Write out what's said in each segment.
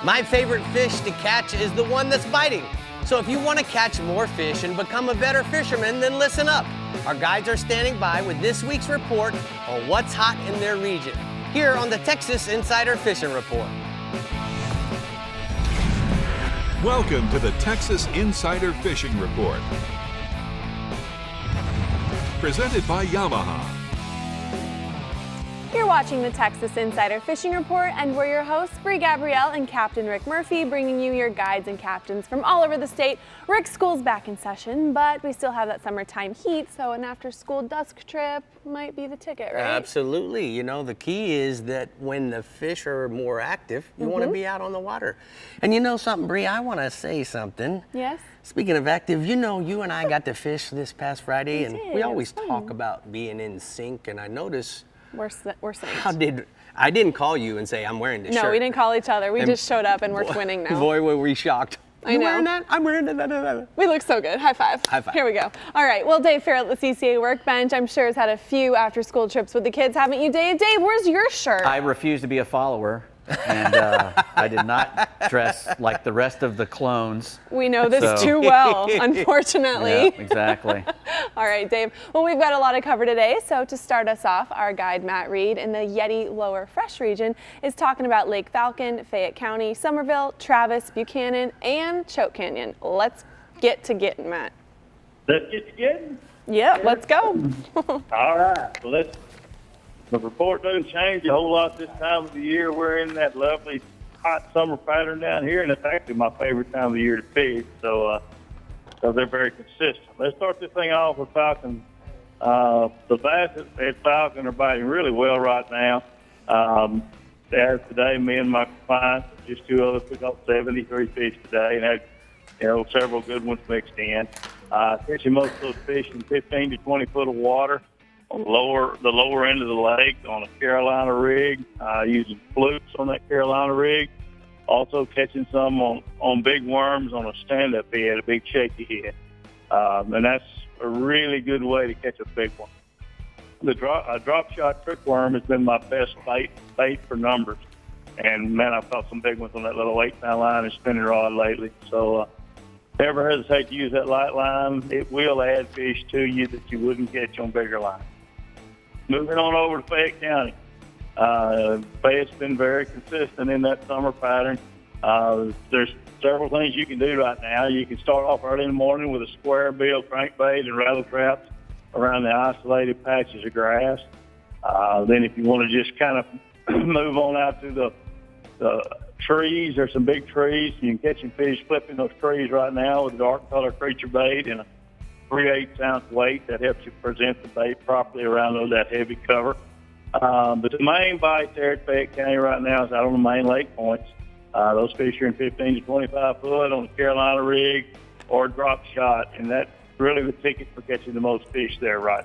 My favorite fish to catch is the one that's biting. So if you want to catch more fish and become a better fisherman, then listen up. Our guides are standing by with this week's report on what's hot in their region, here on the Texas Insider Fishing Report. Welcome to the Texas Insider Fishing Report. Presented by Yamaha. You're watching the Texas Insider Fishing Report, and we're your hosts, Brie Gabrielle and Captain Rick Murphy, bringing you your guides and captains from all over the state. Rick's school's back in session, but we still have that summertime heat, so an after-school dusk trip might be the ticket, right? Absolutely. You know, the key is that when the fish are more active, you want to be out on the water. And you know something, Brie, I want to say something. Yes? Speaking of active, you know, you and I got to fish this past Friday, and we always fun. talk about being in sync, and I noticed We're synced. I didn't call you and say I'm wearing this shirt. No, we didn't call each other. We just showed up and we're twinning now. Boy, were we shocked. I know. Wearing that? I'm wearing that. We look so good. High five. High five. Here we go. All right. Well, Dave Ferrell at the CCA Workbench, I'm sure, has had a few after-school trips with the kids, haven't you, Dave? Dave, where's your shirt? I refuse to be a follower, and I did not dress like the rest of the clones. We know this too well, unfortunately. Yeah, exactly. All right, Dave. Well, we've got a lot to cover today. So to start us off, our guide, Matt Reed, in the Yeti Lower Fresh region, is talking about Lake Falcon, Fayette County, Somerville, Travis, Buchanan, and Choke Canyon. Let's get to getting, Matt. Let's get to getting? Yeah, let's go. All right. Well, the report doesn't change a whole lot this time of the year. We're in that lovely hot summer pattern down here, and it's actually my favorite time of the year to fish. So they're very consistent. Let's start this thing off with Falcon. The bass at Falcon are biting really well right now. As today, me and my clients, just two others, took up 73 fish today, and had several good ones mixed in. Catching most of those fish in 15 to 20 foot of water on the lower end of the lake on a Carolina rig, using flukes on that Carolina rig. Also catching some on big worms on a stand-up head, a big shaky head. And that's a really good way to catch a big one. The drop shot trick worm has been my best bait for numbers. And, man, I've caught some big ones on that little 8-pound line and spinning rod lately. So never hesitate to use that light line. It will add fish to you that you wouldn't catch on bigger lines. Moving on over to Fayette County. Fayette's been very consistent in that summer pattern. There's several things you can do right now. You can start off early in the morning with a square bill crankbait and rattle traps around the isolated patches of grass. Then if you want to just kind of move on out to the trees, there's some big trees. You can catch some fish flipping those trees right now with dark color creature bait and a 3/8 ounce weight. That helps you present the bait properly around that heavy cover. But the main bite there at Fayette County right now is out on the main lake points. Those fish are in 15 to 25 foot on the Carolina rig or drop shot, and that's really the ticket for catching the most fish there right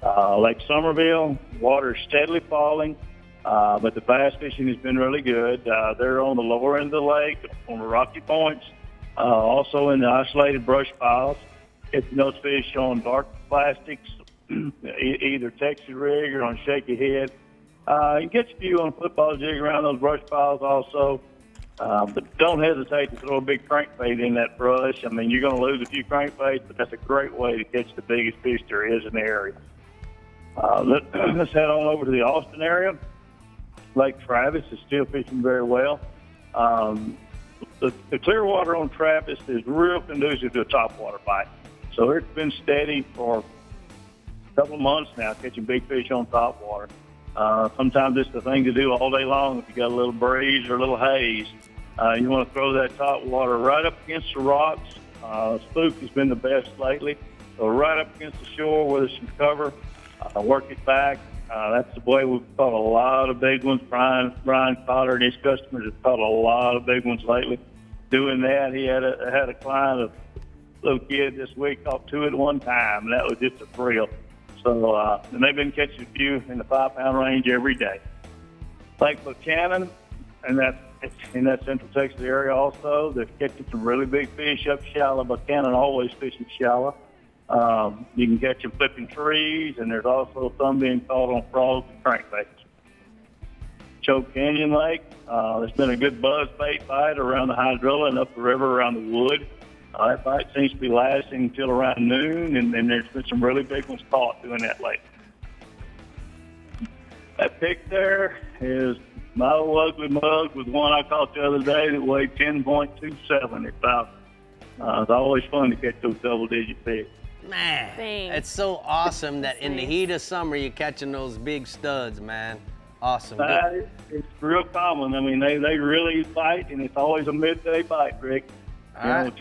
now. Lake Somerville, water is steadily falling, but the bass fishing has been really good. They're on the lower end of the lake, on the rocky points, also in the isolated brush piles. Catching those fish on dark plastics, either Texas rig or on shaky head. You can catch a few on a football jig around those brush piles also. But don't hesitate to throw a big crankbait in that brush. I mean, you're going to lose a few crankbaits, but that's a great way to catch the biggest fish there is in the area. Let's head on over to the Austin area. Lake Travis is still fishing very well. The clear water on Travis is real conducive to a topwater bite. So it's been steady for a couple of months now, catching big fish on topwater. Sometimes it's the thing to do all day long if you got a little breeze or a little haze. You want to throw that topwater right up against the rocks. Spook has been the best lately. So right up against the shore where there's some cover, work it back. That's the way we've caught a lot of big ones. Brian Cotter and his customers have caught a lot of big ones lately. Doing that, he had a client, a little kid this week, caught 2 at one time, and that was just a thrill. So, and they've been catching a few in the 5-pound range every day. Lake Buchanan, and that's in that Central Texas area also, they're catching some really big fish up shallow. Buchanan always fishing shallow. You can catch them flipping trees, and there's also some being caught on frogs and crankbaits. Choke Canyon Lake. There's been a good buzz bait fight around the hydrilla and up the river around the wood. That fight seems to be lasting until around noon, and then there's been some really big ones caught doing that lake. That pick there is my old ugly mug with one I caught the other day that weighed 10.27 at Falcon. It's always fun to catch those double-digit fish. Man, Thanks. it's so awesome that in the nice. heat of summer you're catching those big studs, man. Awesome. It's real common. I mean, they really fight, and it's always a midday fight, Rick. All right.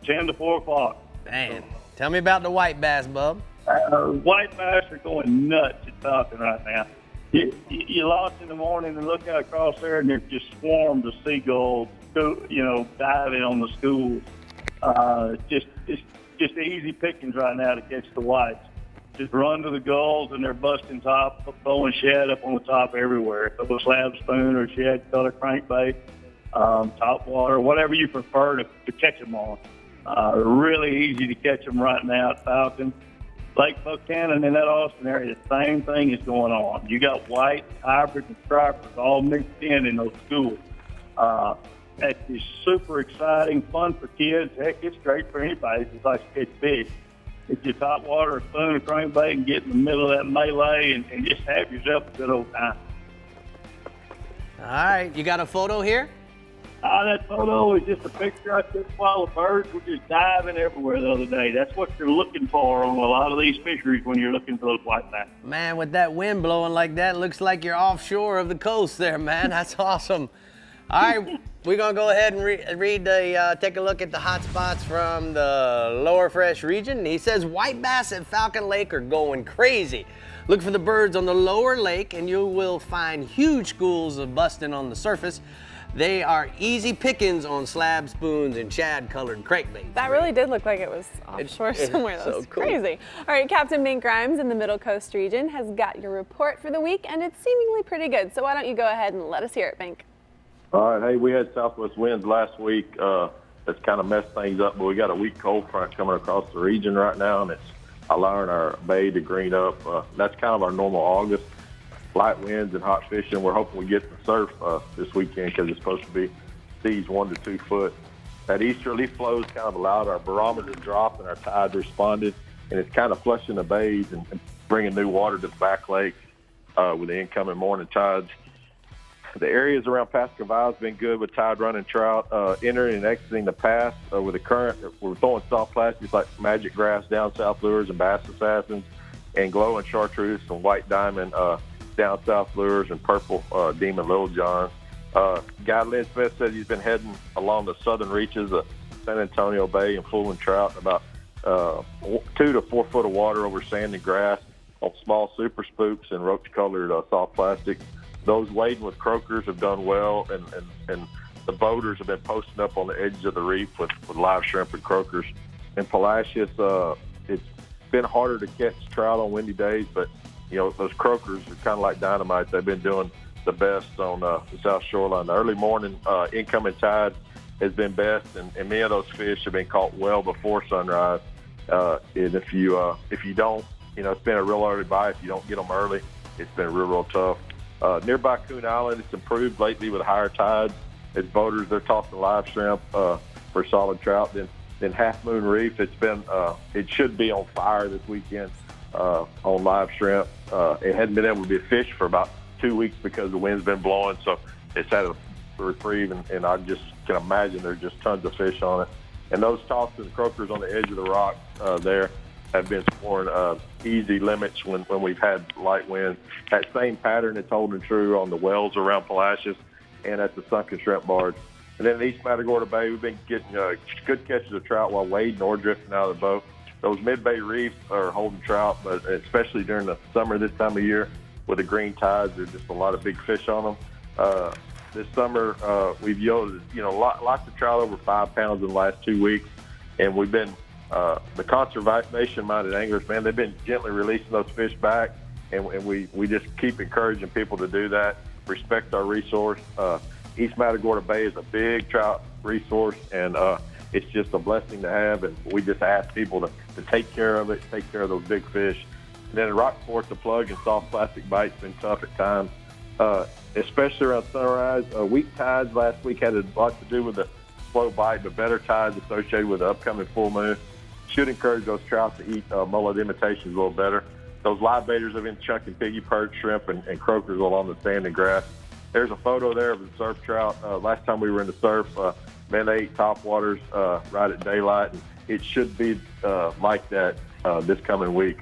10 to 4 o'clock. Man, tell me about the white bass, bub. White bass are going nuts at Falcon right now. You lost in the morning and look out across there, and there's just swarms of seagulls, diving on the schools. Just easy pickings right now to catch the whites. Just run to the gulls, and they're busting top, throwing shad up on the top everywhere. So a slab spoon or shad color crankbait, top water, whatever you prefer to catch them on. Really easy to catch them right now at Falcon. Lake Buchanan in that Austin area, the same thing is going on. You got white, hybrids, and stripers all mixed in those schools. That's just super exciting, fun for kids. Heck, it's great for anybody who likes to catch fish. It's your top water, a spoon, a crankbait, and get in the middle of that melee and just have yourself a good old time. All right, you got a photo here? That photo is just a picture I took while the birds were just diving everywhere the other day. That's what you're looking for on a lot of these fisheries when you're looking for those white bass. Man, with that wind blowing like that, looks like you're offshore of the coast there, man. That's awesome. All right, we're going to go ahead and take a look at the hot spots from the lower fresh region. He says white bass at Falcon Lake are going crazy. Look for the birds on the lower lake, and you will find huge schools of busting on the surface. They are easy pickings on slab spoons and shad-colored crankbaits. That really did look like it was offshore somewhere. That was cool. crazy. All right, Captain Mink Grimes in the Middle Coast region has got your report for the week, and it's seemingly pretty good. So why don't you go ahead and let us hear it, Mink? All right. Hey, we had southwest winds last week. That's kind of messed things up, but we got a weak cold front coming across the region right now, and it's allowing our bay to green up. That's kind of our normal August. Light winds and hot fishing. We're hoping we get the surf this weekend because it's supposed to be seas 1 to 2 foot. That easterly flows kind of allowed our barometer to drop and our tides responded, and it's kind of flushing the bays and bringing new water to the back lake with the incoming morning tides. The areas around Pascaval has been good with tide running trout entering and exiting the pass with the current. We're throwing soft plastics like magic grass, down south lures, and bass assassins, and glowing chartreuse and white diamond down south lures, and purple demon little johns. Guy Lynn Smith said he's been heading along the southern reaches of San Antonio Bay and fooling trout about 2 to 4 foot of water over sand and grass on small super spooks and roach-colored soft plastic. Those wading with croakers have done well, and the boaters have been posting up on the edges of the reef with live shrimp and croakers. In Palacios, it's been harder to catch trout on windy days, but those croakers are kind of like dynamite. They've been doing the best on the south shoreline. The early morning incoming tide has been best, and many of those fish have been caught well before sunrise. And if you don't, it's been a real early bite. If you don't get them early, it's been real tough. Nearby Coon Island, it's improved lately with higher tides. As boaters, they're tossing live shrimp for solid trout. Then Half Moon Reef, it should be on fire this weekend on live shrimp. It hadn't been able to be fished for about 2 weeks because the wind's been blowing, so it's had a reprieve, and I just can imagine there's just tons of fish on it. And those tossing croakers on the edge of the rock there have been scoring easy limits when we've had light winds. That same pattern is holding true on the wells around Palacios and at the sunken shrimp barge. And then in East Matagorda Bay, we've been getting good catches of trout while wading or drifting out of the boat. Those mid-bay reefs are holding trout, but especially during the summer this time of year with the green tides, there's just a lot of big fish on them. This summer, we've yielded, lots of trout over 5 pounds in the last 2 weeks, and we've been the conservation-minded anglers, man, they've been gently releasing those fish back, and we just keep encouraging people to do that, respect our resource. East Matagorda Bay is a big trout resource, and it's just a blessing to have, and we just ask people to take care of it, take care of those big fish. And then in Rockport, the plug and soft plastic bite's been tough at times. especially around sunrise. Weak tides last week had a lot to do with the slow bite, but better tides associated with the upcoming full moon should encourage those trout to eat mullet imitations a little better. Those live baiters have been chunking piggy perch, shrimp, and croakers along the sand and grass. There's a photo there of the surf trout. Last time we were in the surf, man, they ate topwaters right at daylight, and it should be like that this coming week.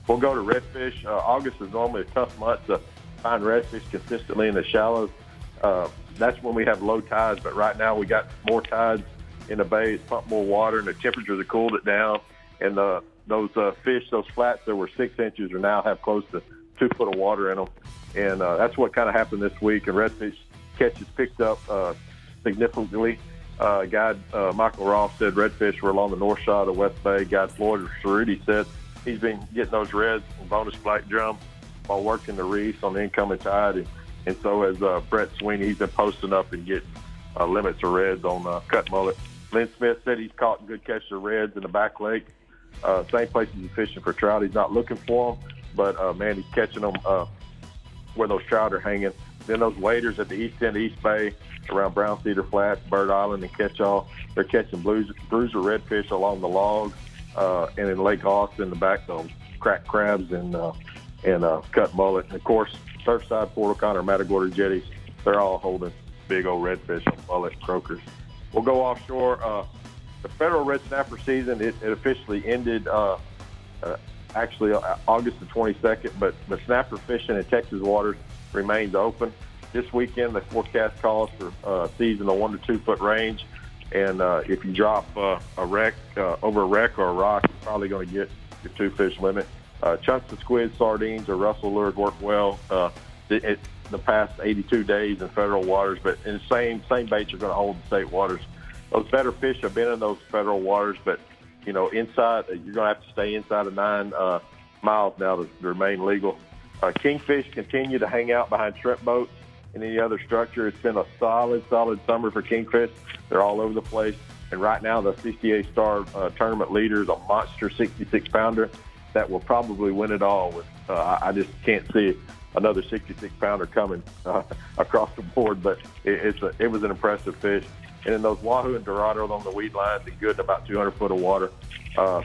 We'll go to redfish. August is normally a tough month to find redfish consistently in the shallows. That's when we have low tides, but right now we got more tides in the bay. It's pumped more water, and the temperatures have cooled it down. And those fish, those flats that were 6 inches, are now have close to 2 foot of water in them. And that's what kind of happened this week. And redfish catches picked up significantly. Guide Michael Ross said redfish were along the north side of the West Bay. Guide Floyd Cerruti said he's been getting those reds and bonus black drum while working the reefs on the incoming tide. And so has Brett Sweeney. He's been posting up and getting limits of reds on cut mullet. Lynn Smith said he's caught good catches of reds in the back lake. Same places he's fishing for trout. He's not looking for them, but, man, he's catching them where those trout are hanging. Then those waders at the east end of East Bay around Brown Cedar Flats, Bird Island, and Catch-All, they're catching bruiser redfish along the logs, and in Lake Austin, the back, those cracked crabs and cut mullet. And, of course, Surfside, Port O'Connor, Matagorda jetties, they're all holding big old redfish on mullet and croakers. We'll go offshore. The federal red snapper season, it officially ended actually August the 22nd, but the snapper fishing in Texas waters remains open. This weekend, the forecast calls for season a 1 to 2 foot range, and if you drop a wreck over a wreck or a rock, you're probably going to get your 2 fish limit. Chunks of squid, sardines, or Russell lures work well the past 82 days in federal waters, but in the same baits are going to hold in state waters. Those better fish have been in those federal waters, but inside you're going to have to stay inside of 9 miles now to remain legal. Kingfish continue to hang out behind shrimp boats and any other structure. It's been a solid summer for kingfish. They're all over the place, and right now the CCA Star tournament leader is a monster 66-pounder that will probably win it all. With I just can't see another 66-pounder coming across the board, but it was an impressive fish. And then those wahoo and dorados on the weed lines are good in about 200 foot of water.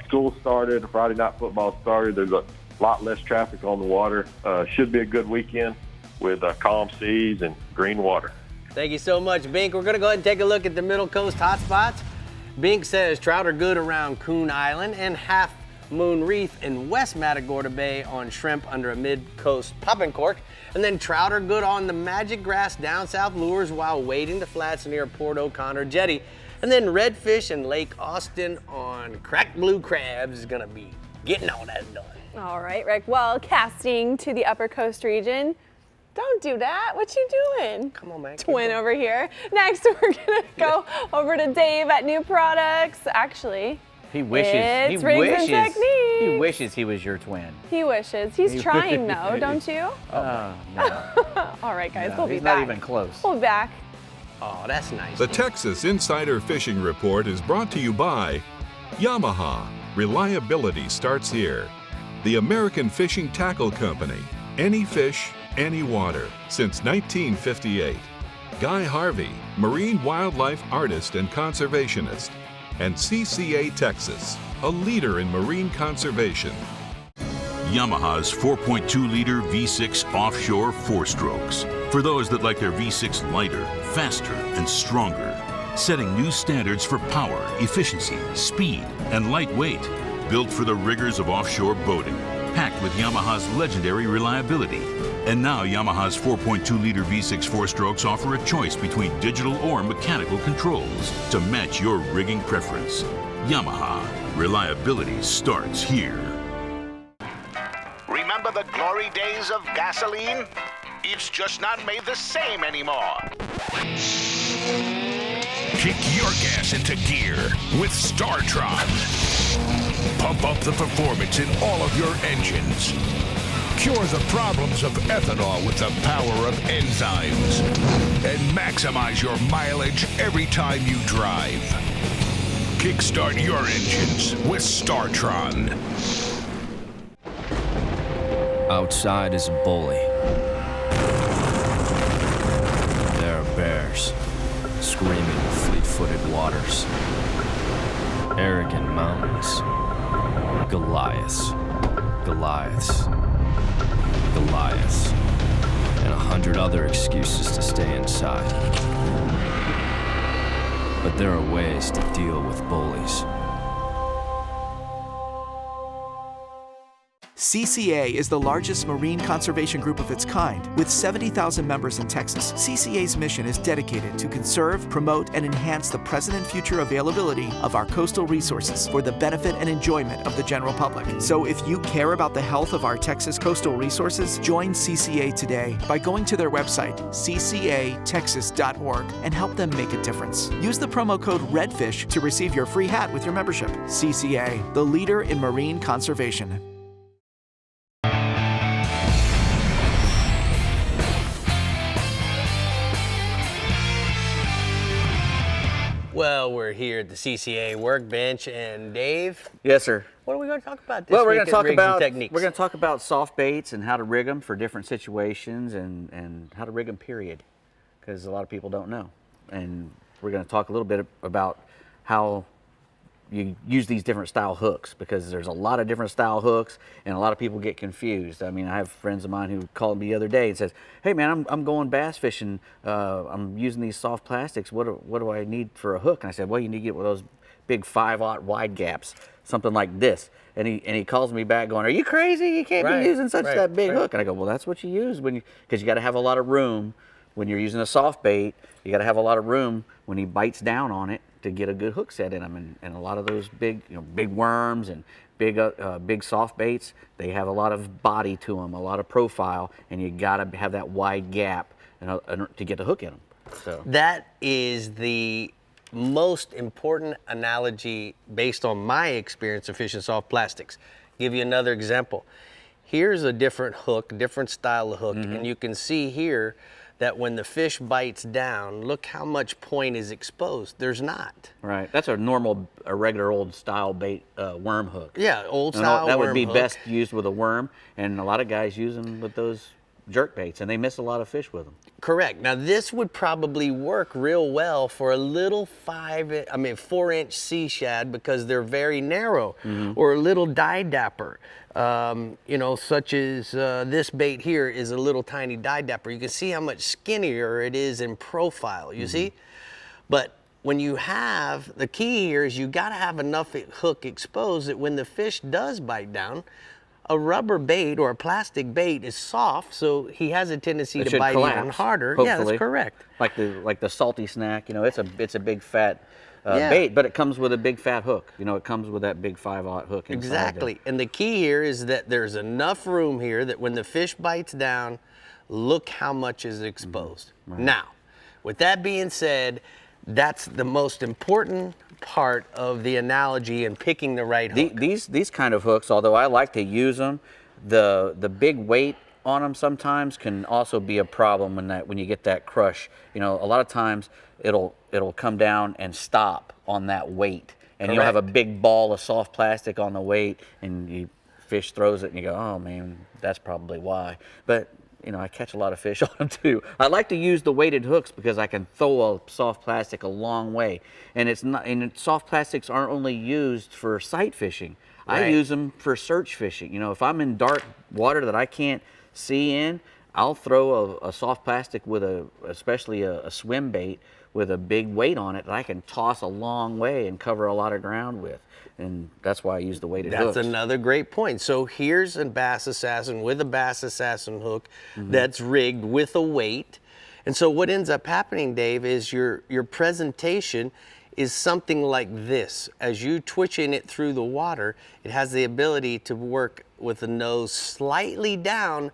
School started, Friday night football started. There's a lot less traffic on the water. Should be a good weekend with calm seas and green water. Thank you so much, Bink. We're going to go ahead and take a look at the Middle Coast hotspots. Bink says trout are good around Coon Island and Half Moon Reef in West Matagorda Bay on shrimp under a mid-coast popping cork. And then trout are good on the Magic Grass down south lures while wading the flats near Port O'Connor Jetty. And then redfish in Lake Austin on cracked blue crabs is going to be getting all that done. All right, Rick. Well, casting to the Upper Coast region. Don't do that. What you doing? Come on, man. Twin over here. Next, we're going to go over to Dave at New Products. Actually, He wishes. It's Rigs and Techniques. He wishes he was your twin. He wishes. He's trying, though, don't you? No. All right, guys, No, we'll be he's back. not even close. We'll be back. Oh, that's nice. The Texas Insider Fishing Report is brought to you by Yamaha. Reliability starts here. The American Fishing Tackle Company. Any fish, any water. Since 1958. Guy Harvey, marine wildlife artist and conservationist. And CCA Texas, a leader in marine conservation. Yamaha's 4.2-liter V6 offshore 4-strokes. For those that like their V6 lighter, faster, and stronger. Setting new standards for power, efficiency, speed, and lightweight. Built for the rigors of offshore boating. Packed with Yamaha's legendary reliability. And now Yamaha's 4.2-liter V6 4-strokes offer a choice between digital or mechanical controls to match your rigging preference. Yamaha. Reliability starts here. Remember the glory days of gasoline? It's just not made the same anymore. Kick your gas into gear with StarTron. Pump up the performance in all of your engines. Cure the problems of ethanol with the power of enzymes. And maximize your mileage every time you drive. Kickstart your engines with StarTron. Outside is a bully. shores, screaming fleet-footed waters, arrogant mountains, Goliaths, Goliaths, Goliaths, and 100 other excuses to stay inside. But there are ways to deal with bullies. CCA is the largest marine conservation group of its kind, with 70,000 members in Texas. CCA's mission is dedicated to conserve, promote, and enhance the present and future availability of our coastal resources for the benefit and enjoyment of the general public. So if you care about the health of our Texas coastal resources, join CCA today by going to their website, ccatexas.org, and help them make a difference. Use the promo code REDFISH to receive your free hat with your membership. CCA, the leader in marine conservation. Well, we're here at the CCA workbench, and Dave. Yes, sir. What are we going to talk about this Well, we're week going to talk at Rigs and about Techniques? we're going to talk about soft baits and how to rig them for different situations, and how to rig them. Period, because a lot of people don't know, and we're going to talk a little bit about how you use these different style hooks, because there's a lot of different style hooks and a lot of people get confused. I mean, I have friends of mine who called me the other day and says, "Hey man, I'm going bass fishing. I'm using these soft plastics. What do I need for a hook?" And I said, "Well, you need to get one of those big 5/0 wide gaps, something like this." And he calls me back going, "Are you crazy? You can't be using that big hook." And I go, "Well, that's what you use because you got to have a lot of room when you're using a soft bait. You got to have a lot of room when he bites down on it to get a good hook set in them." And a lot of those big worms and big soft baits, they have a lot of body to them, a lot of profile, and you got to have that wide gap to get the hook in them. So that is the most important analogy based on my experience of fishing soft plastics. Give you another example. Here's a different hook, different style of hook, and you can see here that when the fish bites down, look how much point is exposed. There's not. Right. That's a regular old style bait worm hook. Yeah, old style worm hook. That would be best used with a worm, and a lot of guys use them with those jerk baits, and they miss a lot of fish with them. Correct. Now this would probably work real well for a little 4-inch sea shad, because they're very narrow, or a little dye dapper. Such as this bait here is a little tiny dye dapper. You can see how much skinnier it is in profile, you see? But when you have, the key here is you gotta have enough hook exposed that when the fish does bite down, a rubber bait or a plastic bait is soft, so he has a tendency to bite even harder. Hopefully. Yeah, that's correct. Like the salty snack, it's a big fat bait, but it comes with a big fat hook. It comes with that big 5/0 hook inside. Exactly. And the key here is that there's enough room here that when the fish bites down, look how much is exposed. Right. Now, with that being said, that's the most important part of the analogy in picking the right hook. These kind of hooks, although I like to use them, the big weight on them sometimes can also be a problem when you get that crush. A lot of times it'll come down and stop on that weight, and you'll have a big ball of soft plastic on the weight, and fish throws it and you go, "Oh man, that's probably why." But I catch a lot of fish on them too. I like to use the weighted hooks because I can throw a soft plastic a long way, and soft plastics aren't only used for sight fishing. Right. I use them for search fishing. If I'm in dark water that I can't see in, I'll throw a soft plastic with especially a swim bait with a big weight on it that I can toss a long way and cover a lot of ground with. And that's why I use the weighted hooks. That's another great point. So here's a Bass Assassin with a Bass Assassin hook that's rigged with a weight. And so what ends up happening, Dave, is your presentation is something like this. As you twitching it through the water, it has the ability to work with the nose slightly down,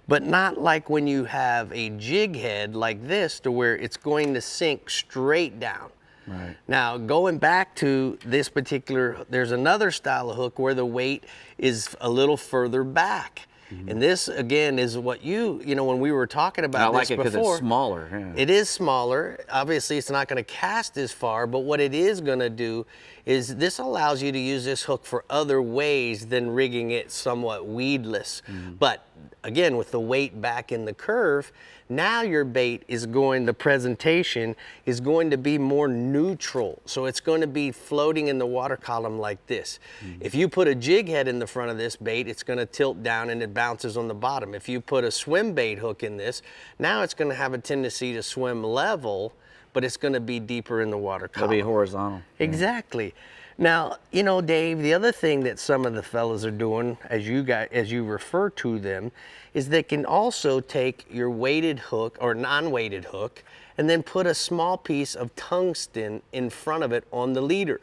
but not like when you have a jig head like this, to where it's going to sink straight down. Right. Now, going back to this particular, there's another style of hook where the weight is a little further back. And this, again, is what when we were talking about this before. I like it because it's smaller. Yeah. It is smaller. Obviously, it's not going to cast as far, but what it is going to do is this allows you to use this hook for other ways than rigging it somewhat weedless. But again, with the weight back in the curve, now your bait is going, the presentation is going to be more neutral. So it's going to be floating in the water column like this. If you put a jig head in the front of this bait, it's going to tilt down and it bounces on the bottom. If you put a swim bait hook in this, now it's going to have a tendency to swim level, but it's going to be deeper in the water column. It'll be horizontal. Exactly. Now, you know, Dave, the other thing that some of the fellas are doing, as you refer to them, is they can also take your weighted hook or non-weighted hook and then put a small piece of tungsten in front of it on the leader.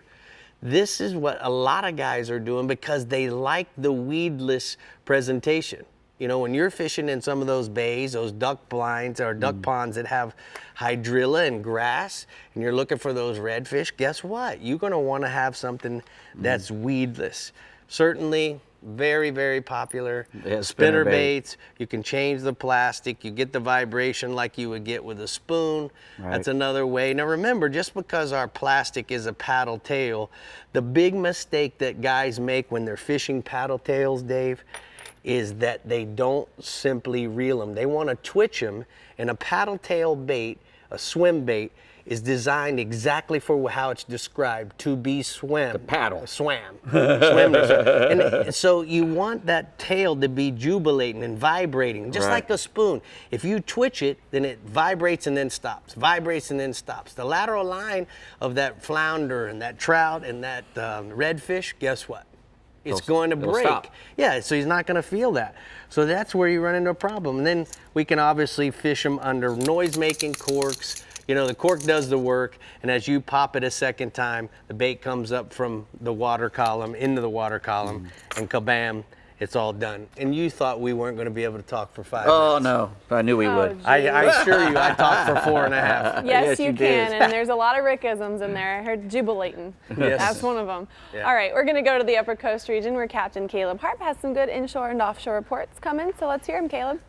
This is what a lot of guys are doing because they like the weedless presentation. You know, when you're fishing in some of those bays, those duck blinds or duck ponds that have hydrilla and grass, and you're looking for those redfish, guess what? You're going to want to have something that's weedless. Certainly, very, very popular. Yeah, Spinner spinnerbait. baits, you can change the plastic, you get the vibration like you would get with a spoon. Right. That's another way. Now remember, just because our plastic is a paddle tail, the big mistake that guys make when they're fishing paddle tails, Dave, is that they don't simply reel them. They want to twitch them, and a paddle tail bait, a swim bait, is designed exactly for how it's described, to be swim. The paddle. Swam. Swim. And so you want that tail to be jubilating and vibrating, just Right. like a spoon. If you twitch it, then it vibrates and then stops, vibrates and then stops. The lateral line of that flounder and that trout and that redfish, guess what? It's going to it'll break. stop. Yeah, so he's not going to feel that. So that's where you run into a problem. And then we can obviously fish them under noise-making corks. You know, the cork does the work, and as you pop it a second time, the bait comes up from the water column into the water column, and kabam, it's all done. And you thought we weren't going to be able to talk for 5 Oh, minutes. no. I knew we would. geez. I assure you, I talked for 4.5. Yes, you you did. can, and there's a lot of Rickisms in there. I heard jubilating. Yes. That's one of them. Yeah. All right, we're going to go to the Upper Coast region where Captain Caleb Harp has some good inshore and offshore reports coming, so let's hear him, Caleb.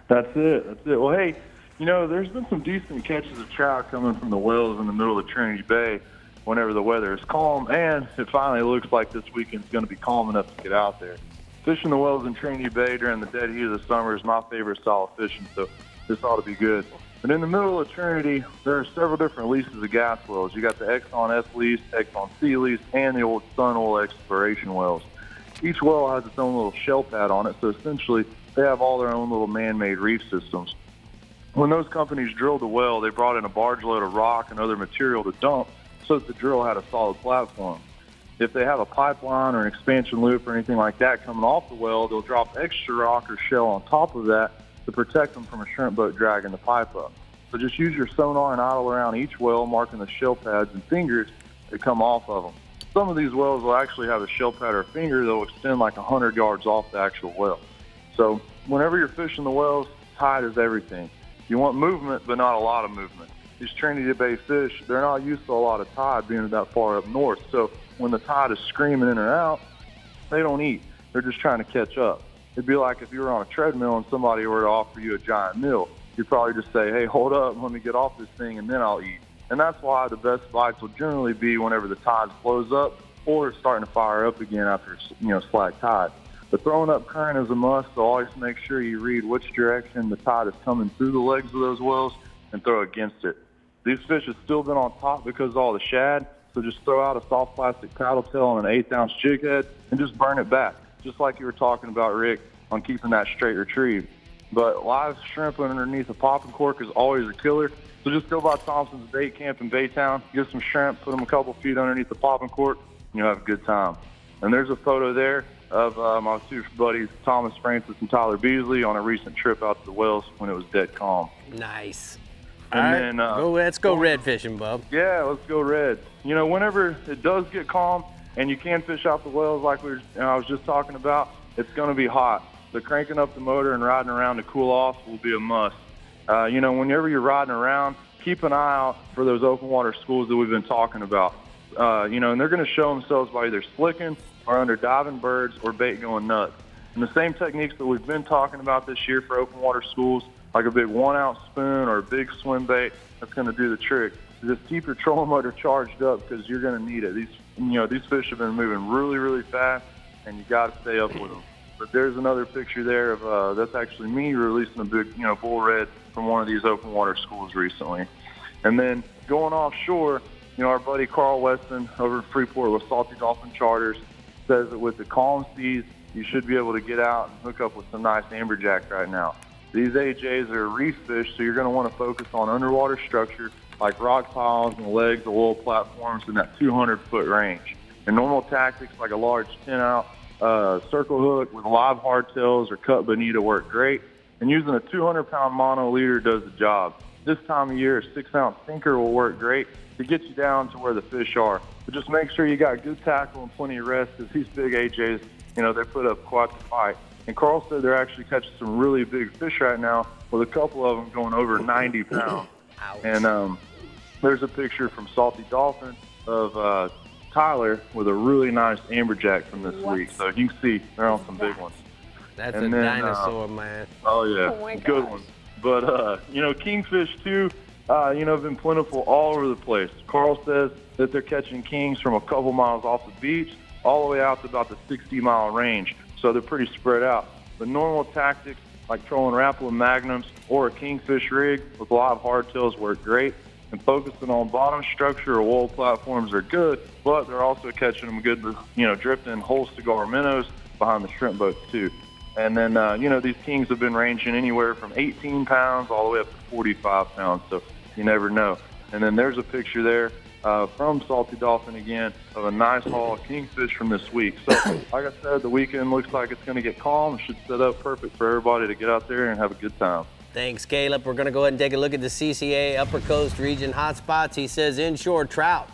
That's it. Well, hey, you know, there's been some decent catches of trout coming from the wells in the middle of Trinity Bay whenever the weather is calm, and it finally looks like this weekend's going to be calm enough to get out there. Fishing the wells in Trinity Bay during the dead heat of the summer is my favorite style of fishing, so this ought to be good. But in the middle of Trinity, there are several different leases of gas wells. You got the Exxon S lease, Exxon C lease, and the old Sun Oil exploration wells. Each well has its own little shell pad on it, so essentially they have all their own little man-made reef systems. When those companies drilled the well, they brought in a barge load of rock and other material to dump so that the drill had a solid platform. If they have a pipeline or an expansion loop or anything like that coming off the well, they'll drop extra rock or shell on top of that to protect them from a shrimp boat dragging the pipe up. So just use your sonar and idle around each well, marking the shell pads and fingers that come off of them. Some of these wells will actually have a shell pad or finger that will extend like 100 yards off the actual well. So whenever you're fishing the wells, tide is everything. You want movement, but not a lot of movement. These Trinity Bay fish, they're not used to a lot of tide being that far up north. So when the tide is screaming in or out, they don't eat. They're just trying to catch up. It'd be like if you were on a treadmill and somebody were to offer you a giant meal. You'd probably just say, hey, hold up, let me get off this thing, and then I'll eat. And that's why the best bites will generally be whenever the tide flows up or it's starting to fire up again after, slack tide. But throwing up current is a must, so always make sure you read which direction the tide is coming through the legs of those wells and throw against it. These fish have still been on top because of all the shad, so just throw out a soft plastic paddle tail on an 1/8-ounce jig head and just burn it back, just like you were talking about, Rick, on keeping that straight retrieve. But live shrimp underneath a popping cork is always a killer, so just go by Thompson's Bait Camp in Baytown, get some shrimp, put them a couple feet underneath the popping cork, and you'll have a good time. And there's a photo there of my two buddies, Thomas Francis and Tyler Beasley, on a recent trip out to the wells when it was dead calm. Nice. And then, let's go red fishing, bub. Yeah, let's go red. You know, whenever it does get calm and you can fish out the wells like I was just talking about, it's going to be hot. So cranking up the motor and riding around to cool off will be a must. Whenever you're riding around, keep an eye out for those open water schools that we've been talking about. And they're going to show themselves by either slicking or under diving birds or bait going nuts. And the same techniques that we've been talking about this year for open water schools, like a big 1-ounce spoon or a big swim bait, that's going to do the trick. Just keep your trolling motor charged up because you're going to need it. These fish have been moving really, really fast, and you got to stay up with them. But there's another picture there of that's actually me releasing a big, bull red from one of these open water schools recently. And then going offshore, our buddy Carl Weston over in Freeport with Salty Dolphin Charters says that with the calm seas, you should be able to get out and hook up with some nice amberjack right now. These AJs are reef fish, so you're going to want to focus on underwater structure like rock piles and legs of oil platforms in that 200-foot range. And normal tactics like a large 10-out circle hook with live hardtails or cut bonita work great. And using a 200-pound mono leader does the job. This time of year, a 6-ounce sinker will work great to get you down to where the fish are. But just make sure you got good tackle and plenty of rest, because these big AJs, they put up quite the fight. And Carl said they're actually catching some really big fish right now, with a couple of them going over 90 pounds. Ouch. And there's a picture from Salty Dolphin of Tyler with a really nice amberjack from this week. So you can see they're on some big ones. That's a dinosaur, man. Oh, yeah. Oh my Good gosh. ones. But, kingfish, too, have been plentiful all over the place. Carl says that they're catching kings from a couple miles off the beach all the way out to about the 60-mile range. So they're pretty spread out. The normal tactics like trolling Rapala magnums or a kingfish rig with live hardtails work great. And focusing on bottom structure or oil platforms are good, but they're also catching them good, drifting whole cigar minnows behind the shrimp boats too. And then, these kings have been ranging anywhere from 18 pounds all the way up to 45 pounds, so you never know. And then there's a picture there from Salty Dolphin again of a nice haul of kingfish from this week. So, like I said, the weekend looks like it's going to get calm. It should set up perfect for everybody to get out there and have a good time. Thanks, Caleb. We're going to go ahead and take a look at the CCA Upper Coast region hotspots. He says inshore trout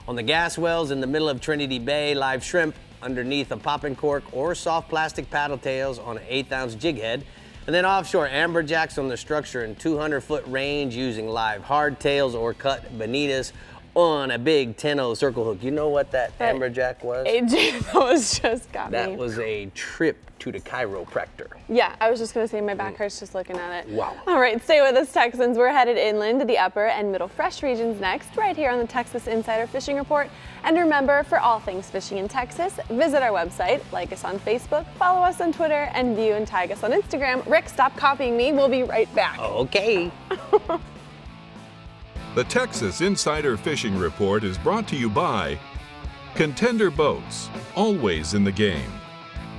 on the gas wells in the middle of Trinity Bay, live shrimp underneath a popping cork or soft plastic paddle tails on an 1/8-ounce jig head. And then offshore amberjacks on the structure in 200-foot range using live hardtails or cut bonitas on a big 10-0 circle hook. You know what that amberjack was? AJ, that was just got me. That was a trip to the chiropractor. Yeah, I was just going to say my back hurts just looking at it. Wow. All right, stay with us, Texans. We're headed inland to the upper and middle fresh regions next, right here on the Texas Insider Fishing Report. And remember, for all things fishing in Texas, visit our website, like us on Facebook, follow us on Twitter, and view and tag us on Instagram. Rick, stop copying me. We'll be right back. Okay. The Texas Insider Fishing Report is brought to you by Contender Boats, always in the game.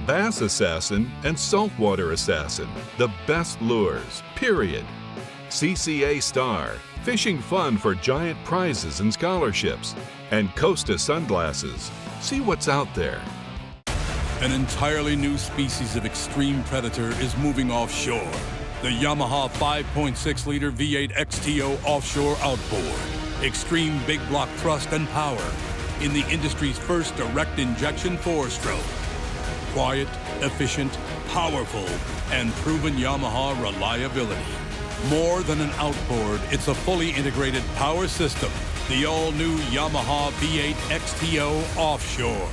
Bass Assassin and Saltwater Assassin, the best lures, period. CCA Star, fishing fun for giant prizes and scholarships. And Costa Sunglasses, see what's out there. An entirely new species of extreme predator is moving offshore. The Yamaha 5.6-liter V8 XTO offshore outboard. Extreme big block thrust and power in the industry's first direct injection 4-stroke. Quiet, efficient, powerful, and proven Yamaha reliability. More than an outboard, it's a fully integrated power system. The all-new Yamaha V8 XTO offshore.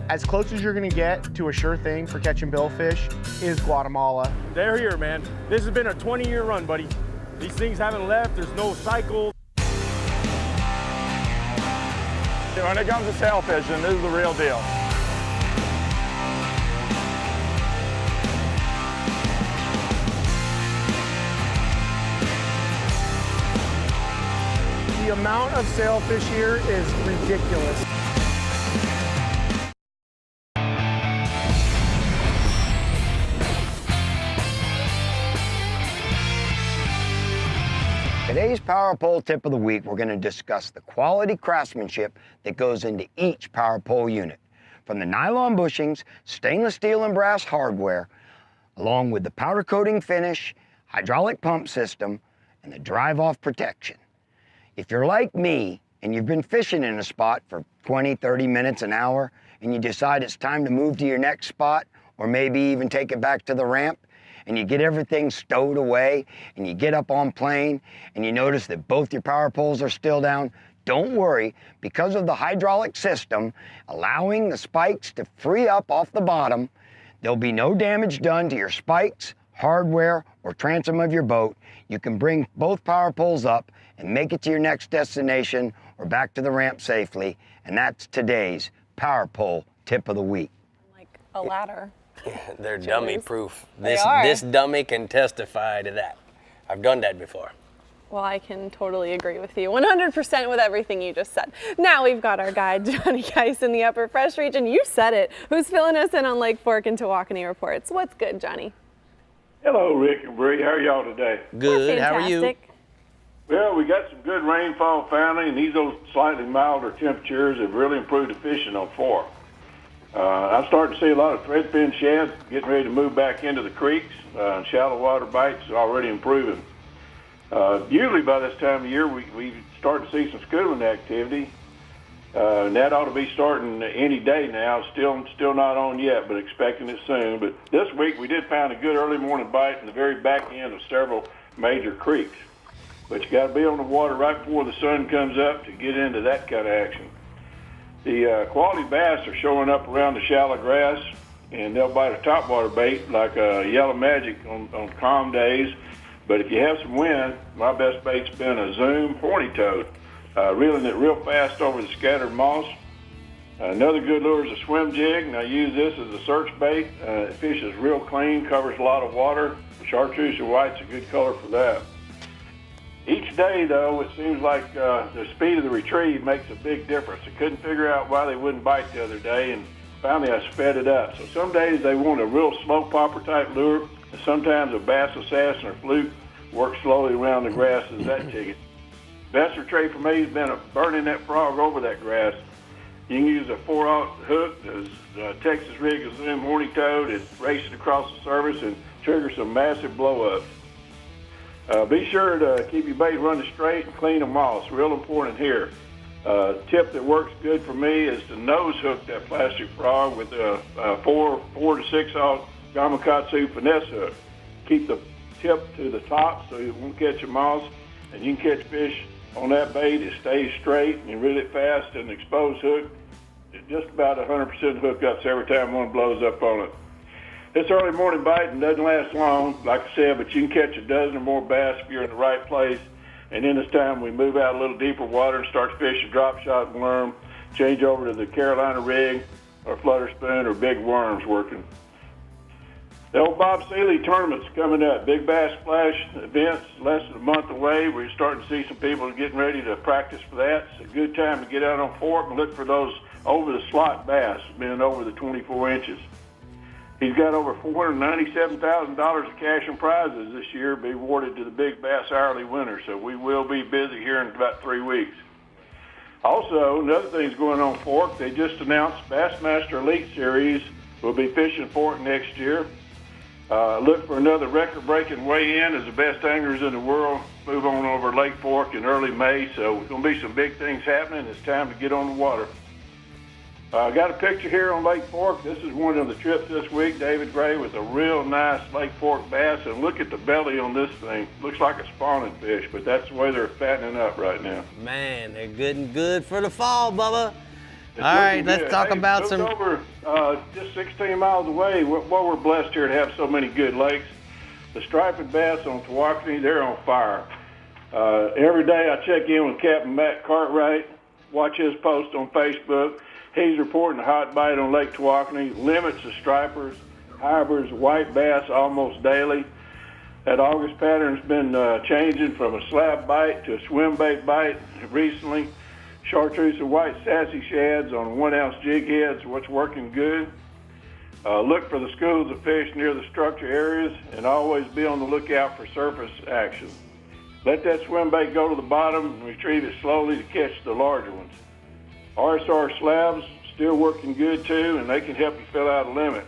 As close as you're gonna get to a sure thing for catching billfish is Guatemala. They're here, man. This has been a 20-year run, buddy. These things haven't left. There's no cycle. When it comes to sail fishing, this is the real deal. The amount of sailfish here is ridiculous. Today's Power Pole Tip of the Week, we're going to discuss the quality craftsmanship that goes into each power pole unit. From the nylon bushings, stainless steel and brass hardware, along with the powder coating finish, hydraulic pump system, and the drive-off protection. If you're like me and you've been fishing in a spot for 20, 30 minutes, an hour, and you decide it's time to move to your next spot, or maybe even take it back to the ramp, and you get everything stowed away, and you get up on plane, and you notice that both your power poles are still down, don't worry, because of the hydraulic system allowing the spikes to free up off the bottom, there'll be no damage done to your spikes, hardware, or transom of your boat. You can bring both power poles up and make it to your next destination or back to the ramp safely, and that's today's Power Pole Tip of the Week. Like a ladder. They're dummy proof. They are. This dummy can testify to that. I've done that before. Well, I can totally agree with you 100% with everything you just said. Now we've got our guide, Johnny Geis, in the Upper Fresh region. You said it. Who's filling us in on Lake Fork and Tawakoni reports? What's good, Johnny? Hello, Rick and Bree. How are y'all today? Good. How are you? Well, we got some good rainfall finally, and these old slightly milder temperatures have really improved the fishing on Fork. I'm starting to see a lot of threadfin shads getting ready to move back into the creeks. Shallow water bites are already improving. Usually by this time of year, we start to see some schooling activity. And that ought to be starting any day now. Still not on yet, but expecting it soon. But this week we did find a good early morning bite in the very back end of several major creeks. But you got to be on the water right before the sun comes up to get into that kind of action. The quality bass are showing up around the shallow grass, and they'll bite a topwater bait like a yellow magic on calm days. But if you have some wind, my best bait's been a Zoom horny toad, reeling it real fast over the scattered moss. Another good lure is a swim jig, and I use this as a search bait. It fishes real clean, covers a lot of water. Chartreuse white's a good color for that. Each day, though, it seems like the speed of the retrieve makes a big difference. I couldn't figure out why they wouldn't bite the other day, and finally I sped it up. So some days they want a real slow popper type lure, and sometimes a bass assassin or fluke works slowly around the grass as that ticket. Best retrieve for me has been burning that frog over that grass. You can use a 4/0 hook, a Texas rig, a Zoom horny toad, and race it across the surface and trigger some massive blow-ups. Be sure to keep your bait running straight and clean of moss. Real important here. Tip that works good for me is to nose hook that plastic frog with a 4 to 6/0 Gamakatsu finesse hook. Keep the tip to the top so it won't catch a moss, and you can catch fish on that bait. It stays straight and you reel it fast, and the exposed hook, just about 100% hookups every time one blows up on it. This early morning biting doesn't last long, like I said, but you can catch a dozen or more bass if you're in the right place. And then it's time we move out a little deeper water and start to fish a drop shot worm, change over to the Carolina rig or flutter spoon or big worms working. The old Bob Seeley tournament's coming up. Big Bass Splash events less than a month away. We're starting to see some people getting ready to practice for that. It's a good time to get out on Fork and look for those over the slot bass, being over the 24 inches. He's got over $497,000 of cash and prizes this year be awarded to the Big Bass Hourly winner, so we will be busy here in about 3 weeks. Also, another thing's going on Fork. They just announced Bassmaster Elite Series will be fishing Fork next year. Look for another record-breaking weigh-in as the best anglers in the world move on over Lake Fork in early May, so there's going to be some big things happening. It's time to get on the water. I got a picture here on Lake Fork. This is one of the trips this week. David Gray with a real nice Lake Fork bass. And look at the belly on this thing. Looks like a spawning fish, but that's the way they're fattening up right now. Man, they're good and good for the fall, Bubba. All right, let's talk about some. Over just 16 miles away, well, we're blessed here to have so many good lakes. The striped bass on Tawakoni, they're on fire. Every day I check in with Captain Matt Cartwright, watch his post on Facebook. He's reporting a hot bite on Lake Tawakoni, limits of stripers, hybrids, white bass almost daily. That August pattern's been changing from a slab bite to a swim bait bite recently. Chartreuse and white sassy shads on 1-ounce jig heads, what's working good. Look for the schools of fish near the structure areas and always be on the lookout for surface action. Let that swim bait go to the bottom and retrieve it slowly to catch the larger ones. RSR slabs still working good too, and they can help you fill out a limit.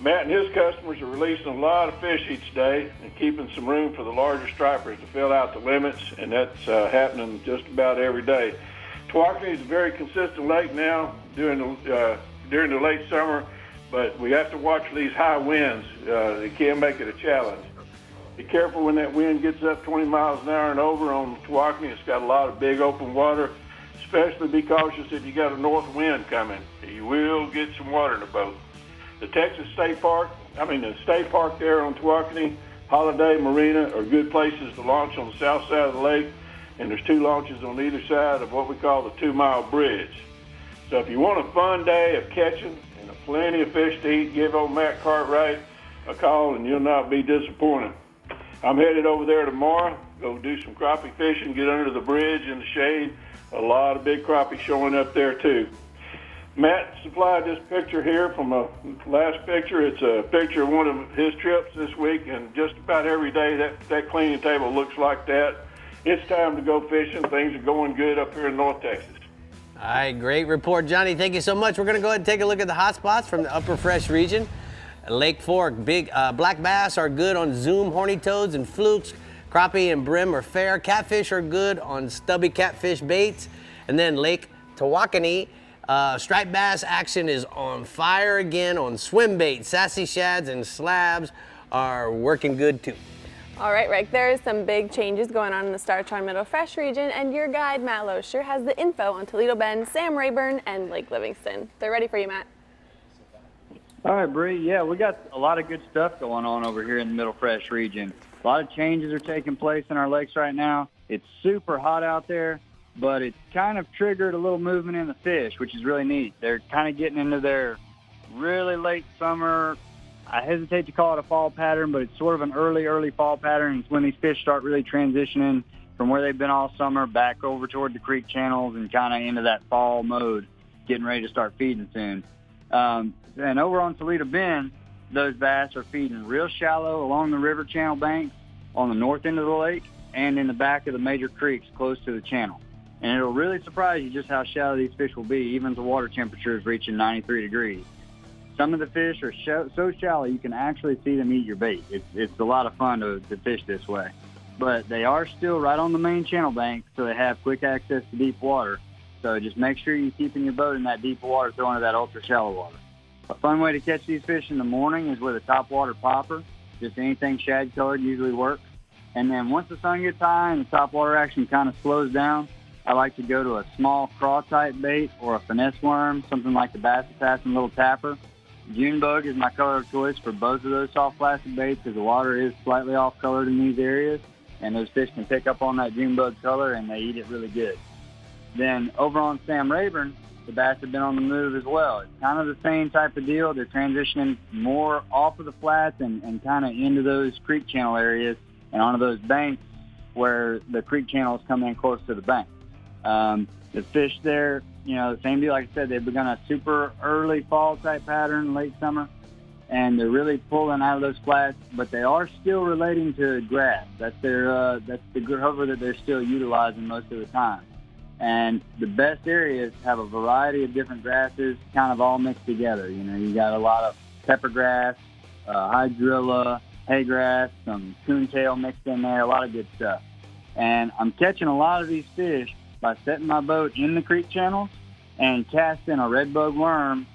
Matt and his customers are releasing a lot of fish each day and keeping some room for the larger stripers to fill out the limits, and that's happening just about every day. Tawakoni is a very consistent lake now during the late summer, but we have to watch these high winds. It can make it a challenge. Be careful when that wind gets up 20 miles an hour and over on Tawakoni. It's got a lot of big open water. Especially be cautious if you got a north wind coming. You will get some water in the boat. The state park there on Tawakoni, Holiday Marina are good places to launch on the south side of the lake, and there's 2 launches on either side of what we call the 2-mile bridge. So if you want a fun day of catching and plenty of fish to eat, give old Matt Cartwright a call and you'll not be disappointed. I'm headed over there tomorrow, go do some crappie fishing, get under the bridge in the shade. A lot of big crappie showing up there too. Matt supplied this picture here from a last picture. It's a picture of one of his trips this week, and just about every day that cleaning table looks like that. It's time to go fishing. Things are going good up here in North Texas. All right, great report, Johnny. Thank you so much. We're going to go ahead and take a look at the hot spots from the Upper Fresh region. Lake Fork, big black bass are good on zoom, horny toads, and flukes. Crappie and brim are fair. Catfish are good on stubby catfish baits. And then Lake Tawakoni, striped bass action is on fire again on swim bait. Sassy shads and slabs are working good too. All right, Rick, there is some big changes going on in the Star-Tron Middle Fresh region, and your guide, Matt Loescher, has the info on Toledo Bend, Sam Rayburn, and Lake Livingston. They're ready for you, Matt. All right, Brie. Yeah, we got a lot of good stuff going on over here in the Middle Fresh region. A lot of changes are taking place in our lakes right now. It's super hot out there, but it's kind of triggered a little movement in the fish, which is really neat. They're kind of getting into their really late summer. I hesitate to call it a fall pattern, but it's sort of an early fall pattern. It's when these fish start really transitioning from where they've been all summer back over toward the creek channels and kind of into that fall mode, getting ready to start feeding soon. And over on Toledo Bend, those bass are feeding real shallow along the river channel banks on the north end of the lake and in the back of the major creeks close to the channel. And it'll really surprise you just how shallow these fish will be, even to water temperatures reaching 93 degrees. Some of the fish are so shallow you can actually see them eat your bait. It's a lot of fun to fish this way. But they are still right on the main channel bank, so they have quick access to deep water. So just make sure you're keeping your boat in that deep water, throwing to that ultra shallow water. A fun way to catch these fish in the morning is with a topwater popper. Just anything shad colored usually works. And then once the sun gets high and the topwater action kind of slows down, I like to go to a small craw type bait or a finesse worm, something like the Bass Assassin Little Tapper. June bug is my color of choice for both of those soft plastic baits because the water is slightly off colored in these areas, and those fish can pick up on that June bug color and they eat it really good. Then over on Sam Rayburn, the bass have been on the move as well. It's kind of the same type of deal. They're transitioning more off of the flats and kind of into those creek channel areas and onto those banks where the creek channels come in close to the bank. The fish there, you know, the same deal. Like I said, they've begun a super early fall type pattern, late summer, and they're really pulling out of those flats, but they are still relating to grass. That's the cover that they're still utilizing most of the time. And the best areas have a variety of different grasses kind of all mixed together. You know, you got a lot of pepper grass, hydrilla, hay grass, some coontail mixed in there, a lot of good stuff. And I'm catching a lot of these fish by setting my boat in the creek channels and casting a red bug worm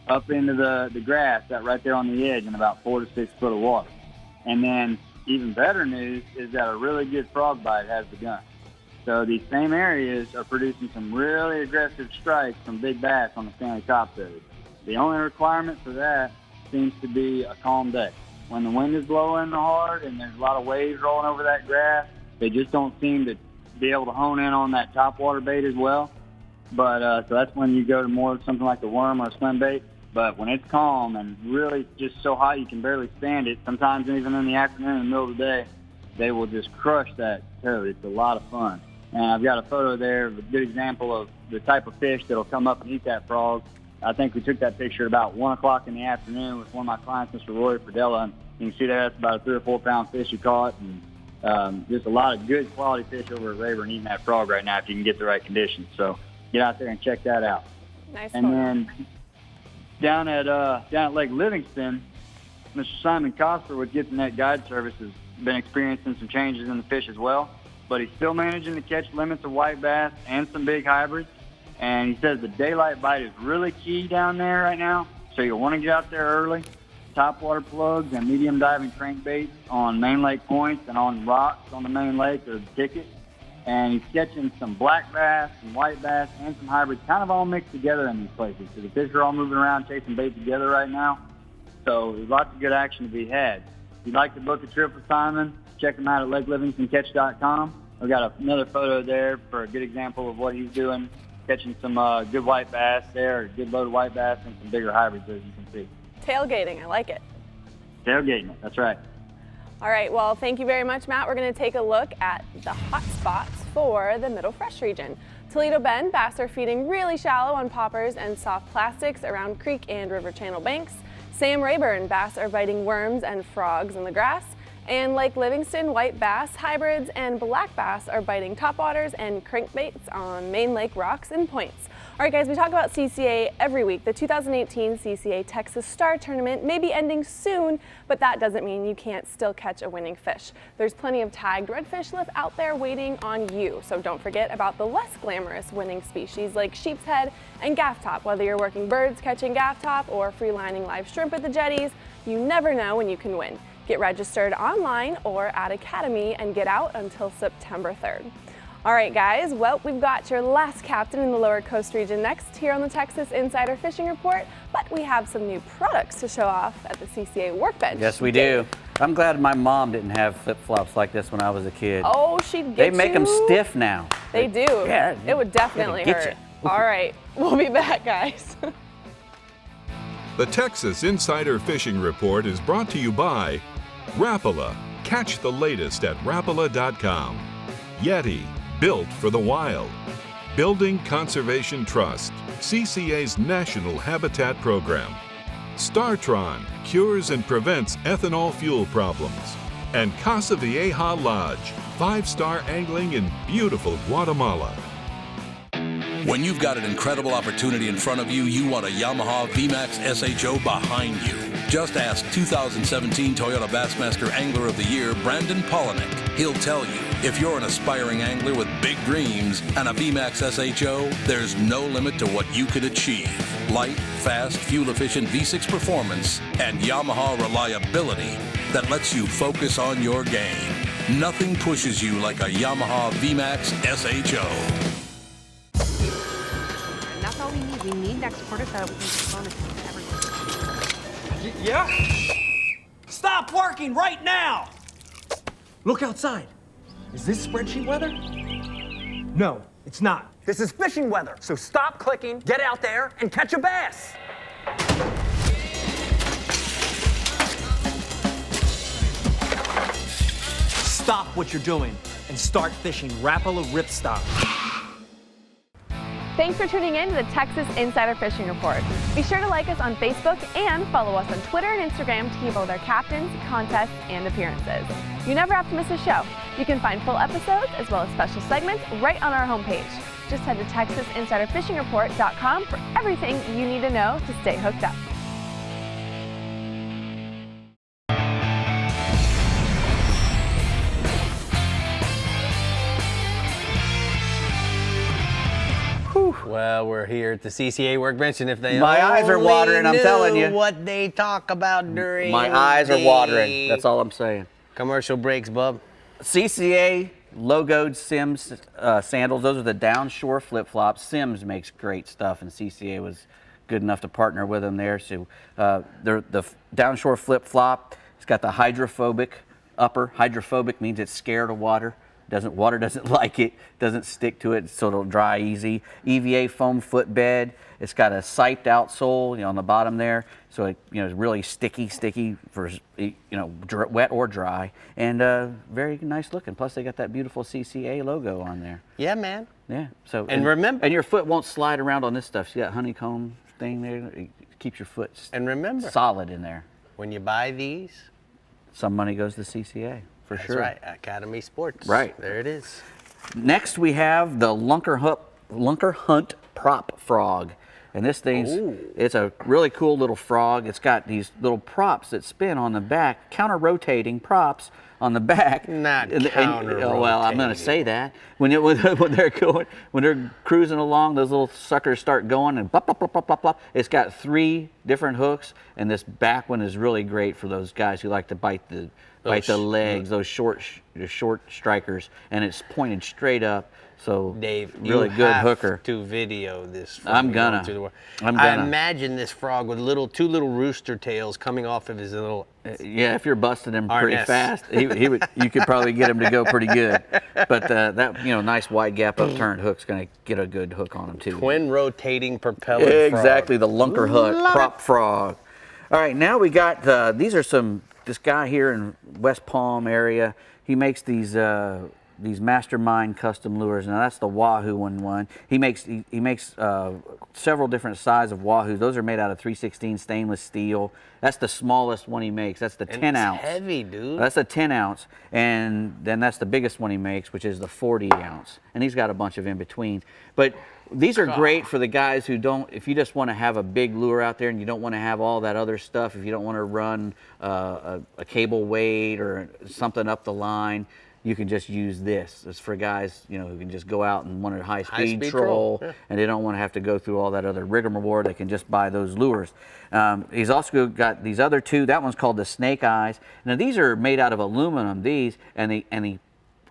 up into the grass that right there on the edge in about 4 to 6 foot of water. And then even better news is that a really good frog bite has begun. So these same areas are producing some really aggressive strikes from big bass on the Stanley Copperhead. The only requirement for that seems to be a calm day. When the wind is blowing hard and there's a lot of waves rolling over that grass, they just don't seem to be able to hone in on that topwater bait as well. But so that's when you go to more something like a worm or a swim bait. But when it's calm and really just so hot you can barely stand it, sometimes even in the afternoon, in the middle of the day, they will just crush that toad. It's a lot of fun. And I've got a photo there of a good example of the type of fish that'll come up and eat that frog. I think we took that picture at about 1 o'clock in the afternoon with one of my clients, Mr. Roy Fridella. And you can see that's about a 3 or 4 pound fish he caught. And just a lot of good quality fish over at Rayburn eating that frog right now if you can get the right conditions. So get out there and check that out. Nice. And then down at Lake Livingston, Mr. Simon Cosper with Get the Net Guide Service has been experiencing some changes in the fish as well. But he's still managing to catch limits of white bass and some big hybrids. And he says the daylight bite is really key down there right now, so you'll want to get out there early. Topwater plugs and medium diving crankbaits on main lake points and on rocks on the main lake are the ticket. And he's catching some black bass, some white bass, and some hybrids, kind of all mixed together in these places. So the fish are all moving around chasing bait together right now. So there's lots of good action to be had. If you'd like to book a trip with Simon, check him out at LakeLivingstonCatch.com. We've got another photo there for a good example of what he's doing, catching some good white bass there, a good load of white bass, and some bigger hybrids, as you can see. Tailgating, I like it. Tailgating it, that's right. All right, well, thank you very much, Matt. We're going to take a look at the hot spots for the Middle Fresh region. Toledo Bend, bass are feeding really shallow on poppers and soft plastics around creek and river channel banks. Sam Rayburn, bass are biting worms and frogs in the grass. And Lake Livingston, white bass, hybrids, and black bass are biting topwaters and crankbaits on main lake rocks and points. All right, guys, we talk about CCA every week. The 2018 CCA Texas Star Tournament may be ending soon, but that doesn't mean you can't still catch a winning fish. There's plenty of tagged redfish lift out there waiting on you, so don't forget about the less glamorous winning species like sheep's head and gaff top. Whether you're working birds catching gaff top or freelining live shrimp at the jetties, you never know when you can win. Get registered online or at Academy and get out until September 3rd. All right, guys, well, we've got your last captain in the Lower Coast region next here on the Texas Insider Fishing Report, but we have some new products to show off at the CCA workbench. Yes, we do. I'm glad my mom didn't have flip-flops like this when I was a kid. Oh, she'd get They make them stiff now. They do. Yeah. It would definitely Get hurt. you. All right, we'll be back, guys. The Texas Insider Fishing Report is brought to you by Rapala. Catch the latest at Rapala.com. Yeti, built for the wild. Building Conservation Trust, CCA's National Habitat Program. StarTron, cures and prevents ethanol fuel problems. And Casa Vieja Lodge, 5-star angling in beautiful Guatemala. When you've got an incredible opportunity in front of you, you want a Yamaha VMAX SHO behind you. Just ask 2017 Toyota Bassmaster Angler of the Year, Brandon Polinick. He'll tell you, if you're an aspiring angler with big dreams and a VMAX SHO, there's no limit to what you could achieve. Light, fast, fuel-efficient V6 performance and Yamaha reliability that lets you focus on your game. Nothing pushes you like a Yamaha VMAX SHO. And that's all we need. We need next quarter so that we can respond to everyone. Yeah? Stop working right now! Look outside. Is this spreadsheet weather? No, it's not. This is fishing weather. So stop clicking, get out there, and catch a bass. Stop what you're doing and start fishing Rapala Ripstop. Thanks for tuning in to the Texas Insider Fishing Report. Be sure to like us on Facebook and follow us on Twitter and Instagram to keep all with our captains, contests, and appearances. You never have to miss a show. You can find full episodes as well as special segments right on our homepage. Just head to TexasInsiderFishingReport.com for everything you need to know to stay hooked up. Well, we're here at the CCA workbench, and if they My eyes are watering, I'm telling you. What they talk about during My eyes are the watering. That's all I'm saying. Commercial breaks, bub. CCA logoed Sims sandals. Those are the downshore flip-flops. Sims makes great stuff, and CCA was good enough to partner with them there. So they're the downshore flip-flop. It's got the hydrophobic upper. Hydrophobic means it's scared of water. Water doesn't like it, doesn't stick to it, so it'll dry easy. EVA foam footbed. It's got a siped out sole, on the bottom there, so it, it's really sticky for wet or dry, and very nice looking. Plus, they got that beautiful CCA logo on there. Yeah, man. Yeah. So and remember, and your foot won't slide around on this stuff. See that honeycomb thing there? It keeps your foot solid in there. When you buy these, some money goes to CCA. For That's sure. right, Academy Sports. Right. There it is. Next we have the Lunker Hunt Prop Frog. And this thing's, Ooh. it's a really cool little frog. It's got these little props that spin on the back, counter-rotating props on the back. Not counter-rotating. Well, I'm going to say that. When they're cruising along, those little suckers start going and bop, bop, bop, bop, bop, bop. It's got 3 different hooks, and this back one is really great for those guys who like to bite the legs, those short strikers, and it's pointed straight up. So Dave, really you good have hooker. to video this. I'm gonna. I imagine this frog with two little rooster tails coming off of his little. Yeah, if you're busting him pretty Arness. fast, he would. You could probably get him to go pretty good. But that nice wide gap upturned hook's gonna get a good hook on him too. Twin rotating propeller. Exactly, frog. the lunker hook prop frog. All right, now we got this guy here in West Palm area. He makes these Mastermind custom lures. Now that's the Wahoo one. He makes several different sizes of Wahoos. Those are made out of 316 stainless steel. That's the smallest one he makes. That's the 10 ounce. It's heavy, dude. That's a 10 ounce, and then that's the biggest one he makes, which is the 40 ounce. And he's got a bunch of in between. But these are great for the guys who don't, if you just want to have a big lure out there and you don't want to have all that other stuff, if you don't want to run a cable weight or something up the line, you can just use this. It's for guys, who can just go out and want a high-speed troll, yeah. and they don't want to have to go through all that other rigmarole. They can just buy those lures. He's also got these other 2. That one's called the Snake Eyes. Now these are made out of aluminum. And he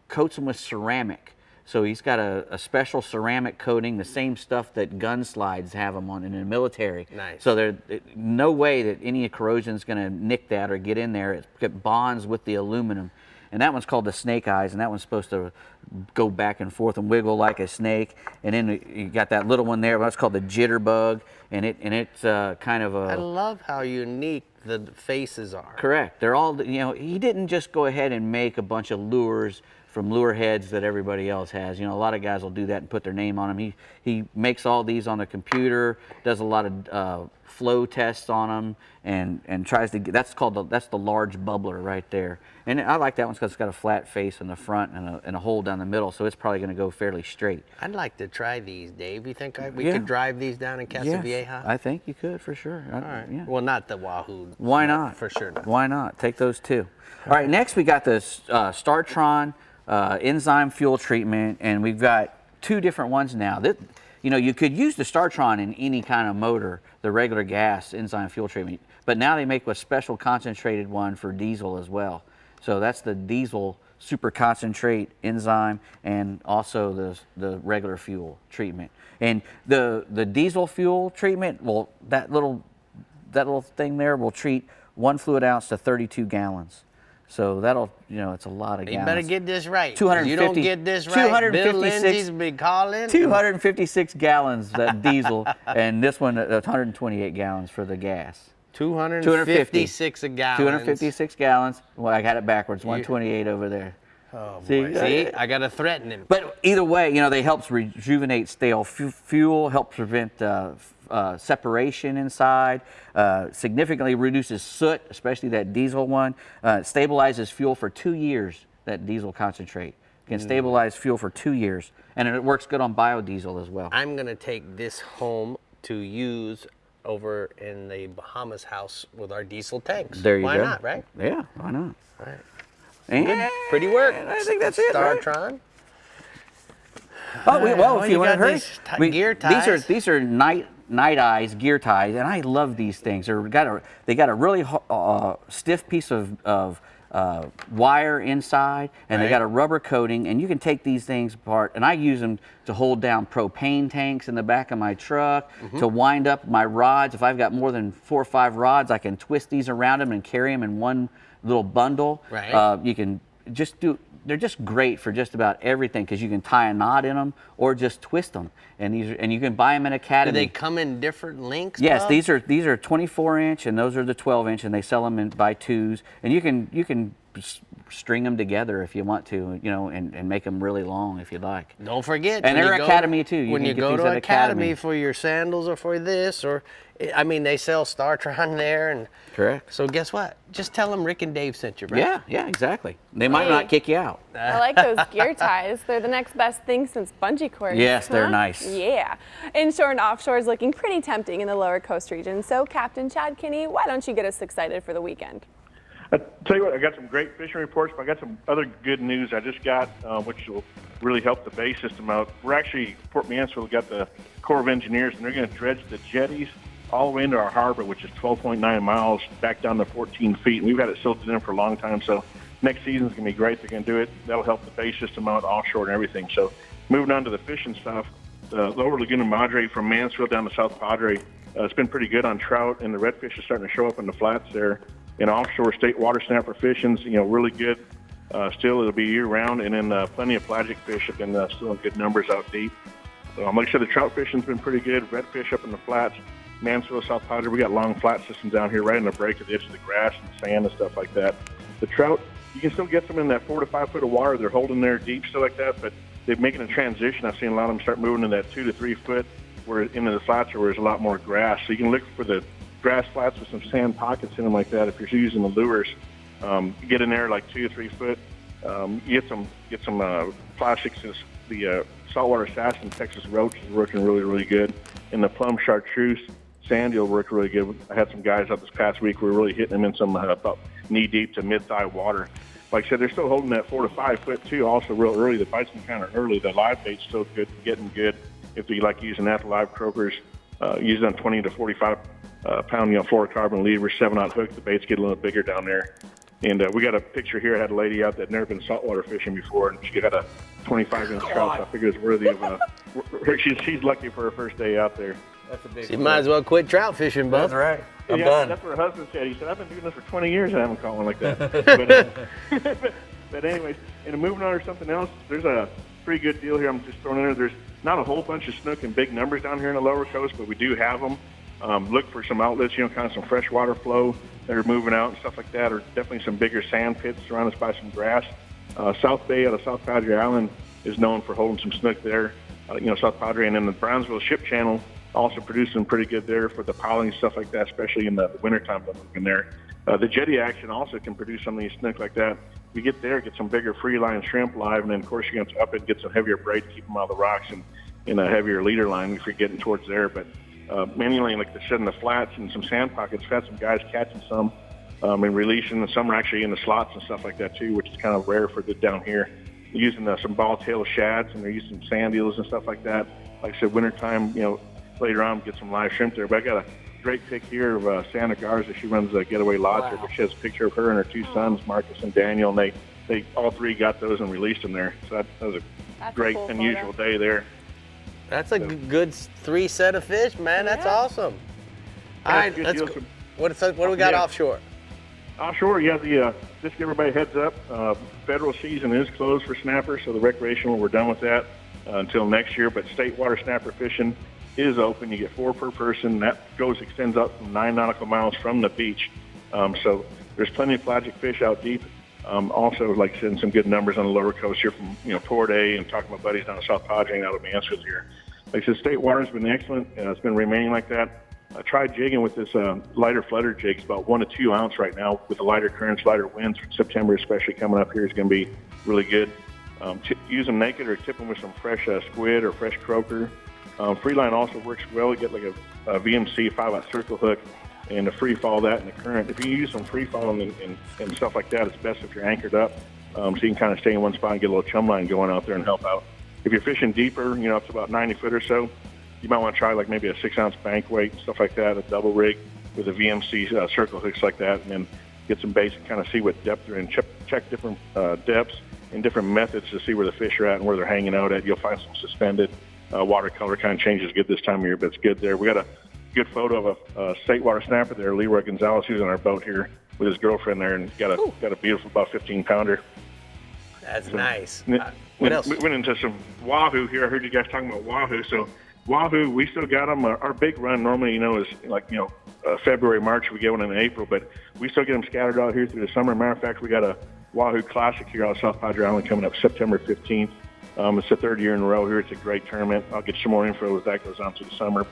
coats them with ceramic. So he's got a special ceramic coating, the same stuff that gun slides have them on in the military. Nice. So there's no way that any corrosion is going to nick that or get in there. It bonds with the aluminum. And that one's called the Snake Eyes, and that one's supposed to go back and forth and wiggle like a snake. And then you got that little one there, that's called the Jitterbug, and it's kind of a... I love how unique the faces are. Correct. They're all, he didn't just go ahead and make a bunch of lures from lure heads that everybody else has. A lot of guys will do that and put their name on them. He makes all these on the computer, does a lot of flow tests on them, and tries to get, that's the large bubbler right there. And I like that one because it's got a flat face in the front and a hole down the middle, so it's probably going to go fairly straight. I'd like to try these, Dave. You think we could drive these down in Casa Vieja? Yes, I think you could for sure. All right. Yeah. Well, not the Wahoo. Why not? For sure not. Why not? Take those 2. All right, next we got the Startron enzyme fuel treatment, and we've got 2 different ones now. You could use the Startron in any kind of motor, the regular gas enzyme fuel treatment, but now they make a special concentrated one for diesel as well. So that's the diesel super concentrate enzyme and also the regular fuel treatment. And the diesel fuel treatment, well, that little thing there will treat 1 fluid ounce to 32 gallons. So that'll, it's a lot of gallons. You better get this right. 250, you don't get this right, Bill Lindsay's be calling. 256 gallons, that diesel, and this one, 128 gallons for the gas. 256 a gallon. 256 gallons. Well, I got it backwards. 128 over there. Oh, boy. See, I got to threaten him. But either way, they help rejuvenate stale fuel, help prevent separation inside, significantly reduces soot, especially that diesel one, stabilizes fuel for 2 years, that diesel concentrate. Can stabilize fuel for 2 years, and it works good on biodiesel as well. I'm going to take this home to use over in the Bahamas house with our diesel tanks. There you go. Why not, right? Yeah, why not? All right. And good. Pretty work. I think that's it, Startron. Right? If you want to hurry, gear ties. These are night eyes gear ties, and I love these things. They got a really stiff piece of wire inside, and they got a rubber coating, and you can take these things apart, and I use them to hold down propane tanks in the back of my truck, to wind up my rods. If I've got more than 4 or 5 rods, I can twist these around them and carry them in one little bundle. Right. You can just they're just great for just about everything because you can tie a knot in them or just twist them. And you can buy them in Academy. Do they come in different lengths? Yes, Bob? these are 24-inch and those are the 12-inch, and they sell them by 2s. And you can string them together if you want to, and make them really long if you'd like. Don't forget. And they're Academy too. When you go to Academy for your sandals or for this, or they sell StarTron there, and correct. So guess what? Just tell them Rick and Dave sent you, right? Yeah, exactly. They might not kick you out. I like those gear ties. They're the next best thing since bungee cords. Yes, they're nice. Yeah. Inshore and offshore is looking pretty tempting in the lower coast region. So, Captain Chad Kinney, why don't you get us excited for the weekend? I tell you what, I got some great fishing reports, but I got some other good news I just got, which will really help the bay system out. We're actually, Port Mansfield got the Corps of Engineers, and they're going to dredge the jetties all the way into our harbor, which is 12.9 miles, back down to 14 feet. And we've had it silted in for a long time, so next season's going to be great. They're going to do it. That'll help the bay system out offshore and everything. So moving on to the fishing stuff, the lower Laguna Madre from Mansfield down to South Padre, it's been pretty good on trout, and the redfish are starting to show up in the flats there. In offshore state water snapper fishing's, really good. Still, it'll be year-round, and then plenty of pelagic fish have been still in good numbers out deep. Like I said, the trout fishing's been pretty good. Redfish up in the flats. Mansfield, South Padre, we got long flat systems down here right in the break at the edge of the grass and sand and stuff like that. The trout, you can still get them in that 4 to 5 foot of water. They're holding there deep, still like that, but they're making a transition. I've seen a lot of them start moving in that 2 to 3 foot where into the flats where there's a lot more grass. So you can look for the grass flats with some sand pockets in them like that. If you're using the lures, get in there like 2 to 3 foot. Get some plastics. The saltwater assassin Texas roach is working really, really good. And the plum chartreuse sand eel worked really good. I had some guys out this past week. We were really hitting them in some about knee deep to mid thigh water. Like I said, they're still holding that 4 to 5 foot too. Also real early. The bites been kind of early. The live bait's still good, getting good. If you like using that, the live croakers, using on 20 to 45 pound, fluorocarbon leader, 7/0 hook. The baits get a little bigger down there. And we got a picture here. I had a lady out that had never been saltwater fishing before, and she got a 25-inch trout. So I figured it's worthy of she's lucky for her first day out there. That's a big You might as well quit trout fishing, bud. That's right. I'm yeah, done. That's what her husband said. He said, I've been doing this for 20 years and I haven't caught one like that. but anyways, and moving on to something else, there's a pretty good deal here I'm just throwing in there. There's not a whole bunch of snook in big numbers down here in the lower coast, but we do have them. Look for some outlets, kind of some freshwater flow that are moving out and stuff like that, or definitely some bigger sand pits surrounded by some grass. South Bay out of South Padre Island is known for holding some snook there. South Padre, and then the Brownsville Ship Channel also producing pretty good there for the piling and stuff like that, especially in the wintertime in there. The jetty action also can produce some of these snook like that. You get there, get some bigger free line shrimp live, and then of course you have to up it and get some heavier braid to keep them out of the rocks and in a heavier leader line if you're getting towards there. But mainly, like I said, in the flats and some sand pockets, we've had some guys catching some and releasing, and some are actually in the slots and stuff like that too, which is kind of rare for the down here. They're using some ball tail shads, and they're using sand eels and stuff like that. Like I said, wintertime, later on, get some live shrimp there. But I got a great pic here of Santa Garza. She runs a getaway lodge there, but she has a picture of her and her two sons, Marcus and Daniel, and they all three got those and released them there. So that was a great, cool unusual day there. That's a good 3 set of fish, man. That's awesome. All right, let's go. What do we got offshore? Offshore, just give everybody a heads up. Federal season is closed for snapper, so the recreational, we're done with that until next year. But state water snapper fishing is open. You get 4 per person. That extends up from 9 nautical miles from the beach. So there's plenty of pelagic fish out deep. Also, like I said, some good numbers on the lower coast here from Port A, and talking about buddies down in South Padre and out of Mansfield here. Like I said, state water's been excellent. It's been remaining like that. I tried jigging with this lighter flutter jig. It's about 1 to 2 ounce right now with the lighter currents, lighter winds. September, especially coming up here, is going to be really good. Use them naked or tip them with some fresh squid or fresh croaker. Free line also works well. You get like a VMC 5/0 circle hook and to free fall that in the current. If you use some free fall and stuff like that, it's best if you're anchored up, so you can kind of stay in one spot and get a little chum line going out there and help out. If you're fishing deeper, up to about 90 foot or so, you might want to try like maybe a 6 ounce bank weight, stuff like that, a double rig with a VMC circle hooks like that, and then get some baits and kind of see what depth they're in. Check different depths and different methods to see where the fish are at and where they're hanging out at. You'll find some suspended watercolor kind of changes good this time of year, but it's good there. We got a good photo of a state water snapper there, Leroy Gonzalez, who's on our boat here with his girlfriend there, and got a beautiful about 15 pounder. That's nice. What else? We went into some wahoo here. I heard you guys talking about wahoo. So wahoo, we still got them. Our big run normally, is like, February, March. We get one in April, but we still get them scattered out here through the summer. Matter of fact, we got Wahoo Classic here out of South Padre Island coming up September 15th. It's the third year in a row here. It's a great tournament. I'll get some more info as that goes on through the summer,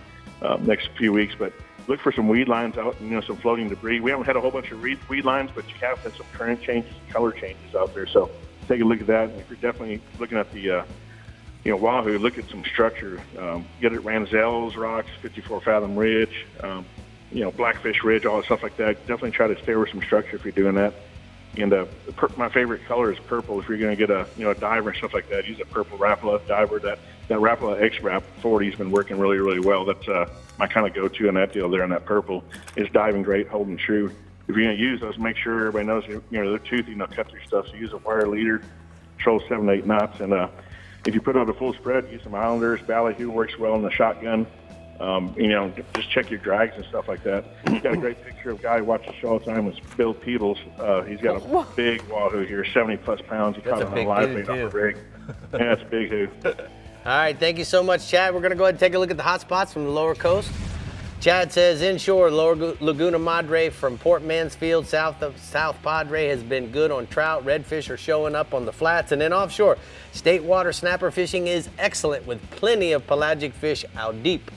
next few weeks. But look for some weed lines out, some floating debris. We haven't had a whole bunch of weed lines, but you have had some current changes, color changes out there. So take a look at that. And if you're definitely looking at the, Wahoo, look at some structure. Get at Ranzel's Rocks, 54 Fathom Ridge, Blackfish Ridge, all that stuff like that. Definitely try to stay with some structure if you're doing that. And my favorite color is purple. If you're going to get a diver and stuff like that, use a purple Rapala diver. That Rapala X-Wrap 40 has been working really, really well. That's my kind of go-to on that deal there on that purple. It's diving great, holding true. If you're going to use those, make sure everybody knows they're toothy, cut through stuff. So use a wire leader, control 7 to 8 knots. And if you put on a full spread, use some Islanders. Ballyhoo works well in the shotgun. Just check your drags and stuff like that. He's got a great picture of a guy who watches the show all the time. It's Bill Peebles. He's got a big Wahoo here, 70-plus pounds. He caught it on a live bait off a rig. Yeah, it's a big hoo. All right, thank you so much, Chad. We're going to go ahead and take a look at the hot spots from the lower coast. Chad says inshore, Lower Laguna Madre from Port Mansfield, south of South Padre has been good on trout. Redfish are showing up on the flats. And then offshore, state water snapper fishing is excellent with plenty of pelagic fish out deep.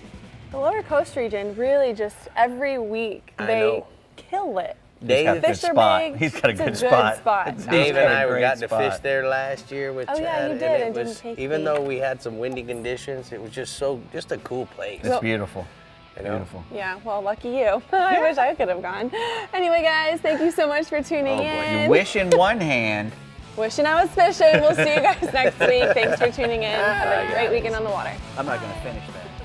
The lower coast region really just every week they kill it. Dave, fish are big. He's got a good spot. Dave and I got to fish there last year with Chad. Yeah, you did, and it was, even though we had some windy conditions, it was just a cool place. It's beautiful. Beautiful. Yeah, well, lucky you. I wish I could have gone. Anyway, guys, thank you so much for tuning in. You wish in one hand. Wishing I was fishing. We'll see you guys next week. Thanks for tuning in. Have a great weekend on the water. I'm not going to finish that.